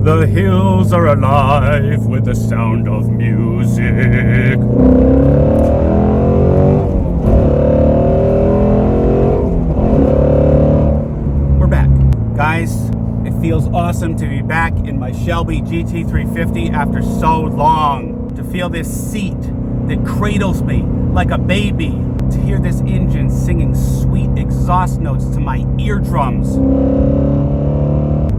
The hills are alive with the sound of music. We're back. Guys, it feels awesome to be back in my Shelby GT350 after so long. To feel this seat that cradles me like a baby. To hear this engine singing sweet exhaust notes to my eardrums.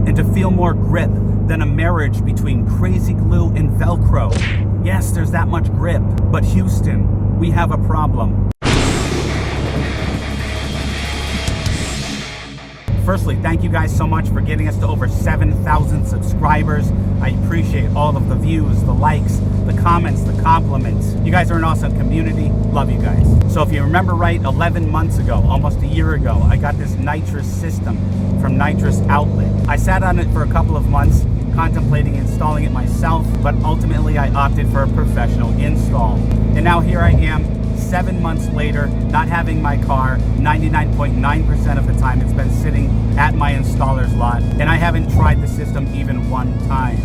And to feel more grip than a marriage between crazy glue and Velcro. Yes, there's that much grip. But Houston, we have a problem. Firstly, thank you guys so much for getting us to over 7,000 subscribers. I appreciate all of the views, the likes, the comments, the compliments. You guys are an awesome community. Love you guys. So if you remember right, 11 months ago, almost a year ago, I got this Nitrous system from Nitrous Outlet. I sat on it for a couple of months, contemplating installing it myself, but ultimately I opted for a professional install. And now here I am, 7 months later, not having my car. 99.9% of the time it's been sitting at my installer's lot, and I haven't tried the system even one time.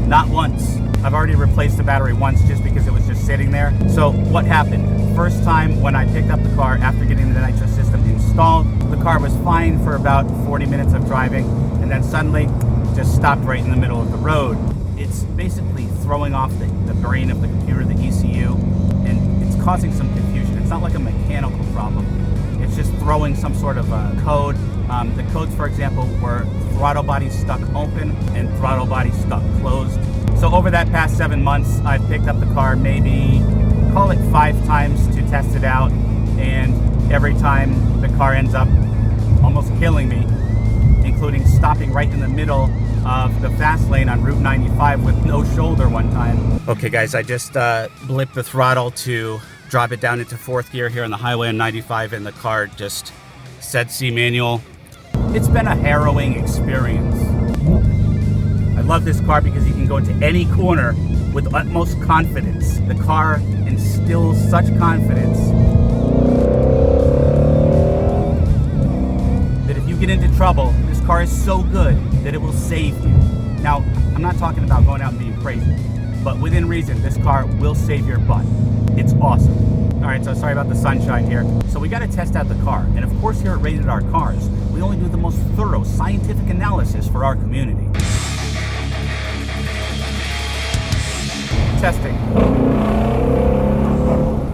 Not once. I've already replaced the battery once just because it was just sitting there. So what happened? First time when I picked up the car after getting the Nitrous system installed, the car was fine for about 40 minutes of driving, and then suddenly just stopped right in the middle of the road. It's basically throwing off the brain of the computer, the ECU, and it's causing some confusion. It's not like a mechanical problem. It's just throwing some sort of code. The codes, for example, were throttle body stuck open and throttle body stuck closed. So over that past 7 months, I've picked up the car maybe, call it 5 times to test it out. And every time the car ends up almost killing me, including stopping right in the middle of the fast lane on Route 95 with no shoulder one time. Okay guys, I just blipped the throttle to drop it down into 4th gear here on the highway on 95, and the car just said C manual. It's been a harrowing experience. I love this car because you can go into any corner with utmost confidence. The car instills such confidence that if you get into trouble, this car is so good that it will save you. Now, I'm not talking about going out and being crazy, but within reason, this car will save your butt. It's awesome. All right, so sorry about the sunshine here. So we got to test out the car. And of course, here at Rated R Cars, we only do the most thorough scientific analysis for our community. Testing. A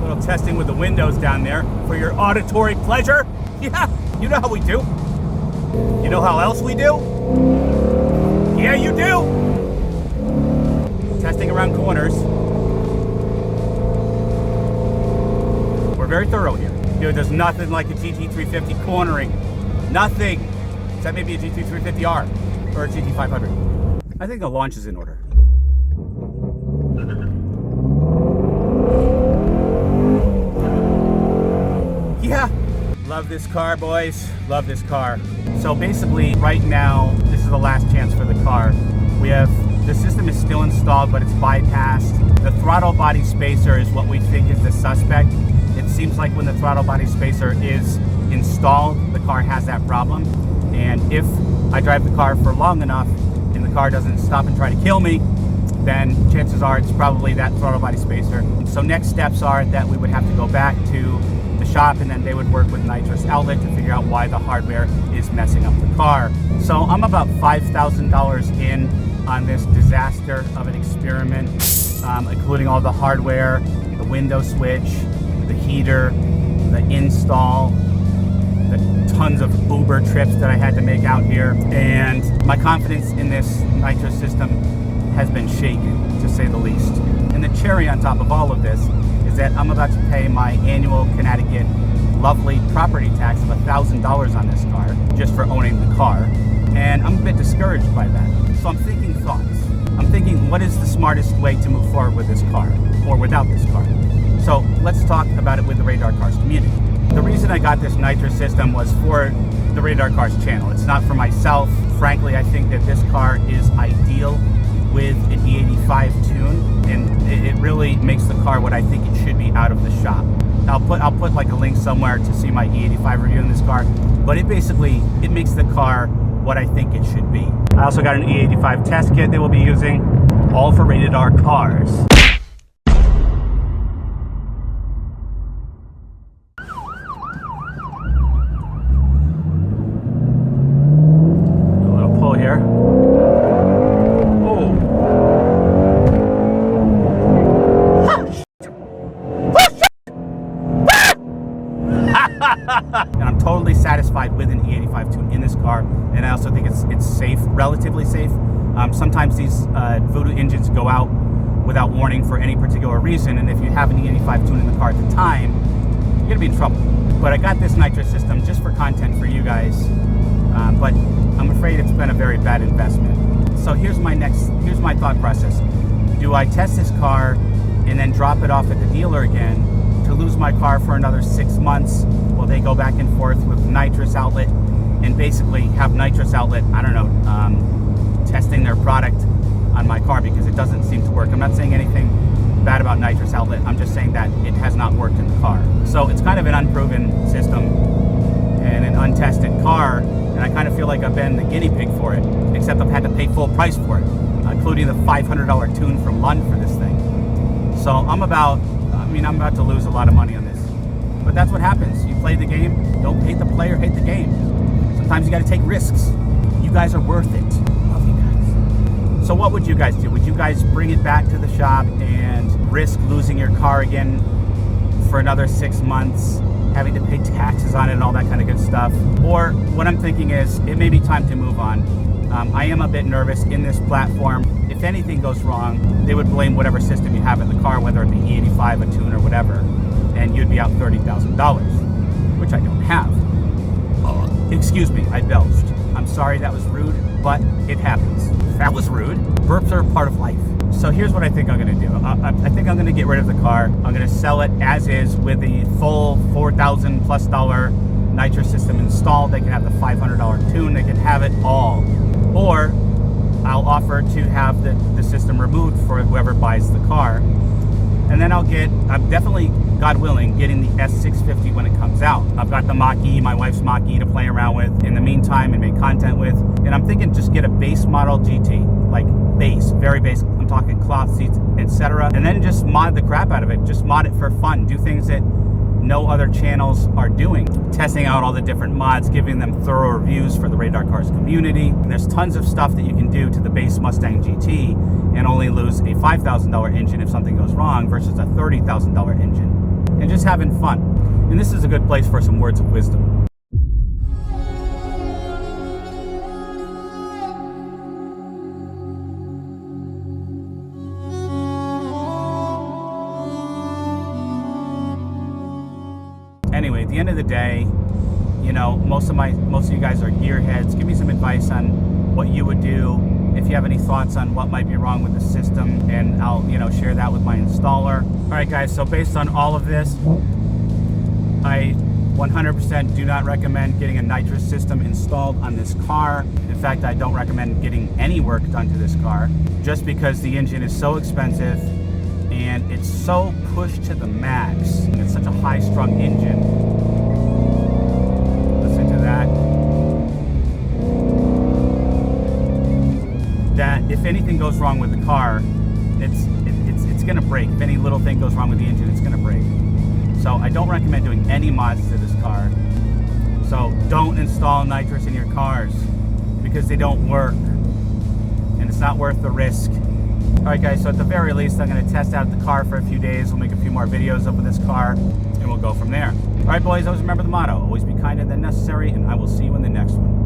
little testing with the windows down there for your auditory pleasure. Yeah, you know how we do. You know how else we do? Yeah, you do. Testing around corners. We're very thorough here. Dude, there's nothing like a GT350 cornering. Nothing. Except maybe a GT350R or a GT500. I think the launch is in order. Yeah. Love this car, boys. Love this car. So basically, right now, this is the last chance for the car. The system is still installed, but it's bypassed. The throttle body spacer is what we think is the suspect. It seems like when the throttle body spacer is installed, the car has that problem. And if I drive the car for long enough and the car doesn't stop and try to kill me, then chances are it's probably that throttle body spacer. So next steps are that we would have to go back to the shop, and then they would work with Nitrous Outlet to figure out why the hardware is messing up the car. So I'm about $5,000 in on this disaster of an experiment, including all the hardware, the window switch, the heater, the install, the tons of Uber trips that I had to make out here. And my confidence in this Nitrous system has been shaken, to say the least. And the cherry on top of all of this is that I'm about to pay my annual Connecticut lovely property tax of $1,000 on this car, just for owning the car. And I'm a bit discouraged by that. So I'm thinking thoughts. I'm thinking, what is the smartest way to move forward with this car, or without this car? So let's talk about it with the Radar Cars community. The reason I got this Nitrous system was for the Radar Cars channel. It's not for myself. Frankly, I think that this car is ideal with an E85 tune, and it really makes the car what I think it should be out of the shop. I'll put like a link somewhere to see my E85 review in this car, but it makes the car what I think it should be. I also got an E85 test kit they will be using, all for rated R cars. A little pull here. Oh. And I'm totally satisfied with an E85 tune in this car, and I also think it's safe, relatively safe. Sometimes these Voodoo engines go out without warning for any particular reason, and if you have an E85 tune in the car at the time, you're gonna be in trouble. But I got this Nitrous system just for content for you guys, but I'm afraid it's been a very bad investment. So here's my thought process. Do I test this car and then drop it off at the dealer again to lose my car for another 6 months while they go back and forth with Nitrous outlet and basically have Nitrous outlet, I don't know, testing their product on my car because it doesn't seem to work. I'm not saying anything bad about Nitrous outlet. I'm just saying that it has not worked in the car. So it's kind of an unproven system and an untested car, and I kind of feel like I've been the guinea pig for it, except I've had to pay full price for it, including the $500 tune from Lund for this thing. So I'm about to lose a lot of money on this. But that's what happens. You play the game, don't hate the player, hate the game. Sometimes you got to take risks. You guys are worth it. Love you guys. So what would you guys do? Would you guys bring it back to the shop and risk losing your car again for another 6 months, having to pay taxes on it and all that kind of good stuff? Or what I'm thinking is it may be time to move on. I am a bit nervous in this platform. If anything goes wrong, they would blame whatever system you have in the car, whether it be E85, a tune, or whatever, and you'd be out $30,000, which I don't have. Excuse me, I belched. I'm sorry that was rude, but it happens. That was rude. Burps are a part of life. So here's what I think I'm going to do. I think I'm going to get rid of the car. I'm going to sell it as is with the full $4,000+ Nitrous system installed. They can have the $500 tune. They can have it all. Or I'll offer to have the system removed for whoever buys the car. And then I'm definitely, God willing, getting the S650 when it comes out. I've got the Mach-E, my wife's Mach-E, to play around with in the meantime and make content with. And I'm thinking just get a base model GT, like base, very basic. I'm talking cloth seats, etc. And then just mod the crap out of it. Just mod it for fun. Do things that no other channels are doing. Testing out all the different mods, giving them thorough reviews for the Radar Cars community. And there's tons of stuff that you can do to the base Mustang GT and only lose a $5,000 engine if something goes wrong versus a $30,000 engine. And just having fun. And this is a good place for some words of wisdom. Anyway, at the end of the day, you know, most of you guys are gearheads. Give me some advice on what you would do if you have any thoughts on what might be wrong with the system, and I'll, share that with my installer. All right, guys, so based on all of this, I 100% do not recommend getting a Nitrous system installed on this car. In fact, I don't recommend getting any work done to this car, just because the engine is so expensive and it's so pushed to the max. It's such a high-strung engine. Listen to that. That if anything goes wrong with the car, it's gonna break. If any little thing goes wrong with the engine, it's gonna break. So I don't recommend doing any mods to this car. So don't install Nitrous in your cars because they don't work, and it's not worth the risk. Alright guys, so at the very least, I'm going to test out the car for a few days. We'll make a few more videos of this car, and we'll go from there. Alright boys, always remember the motto, always be kinder than necessary, and I will see you in the next one.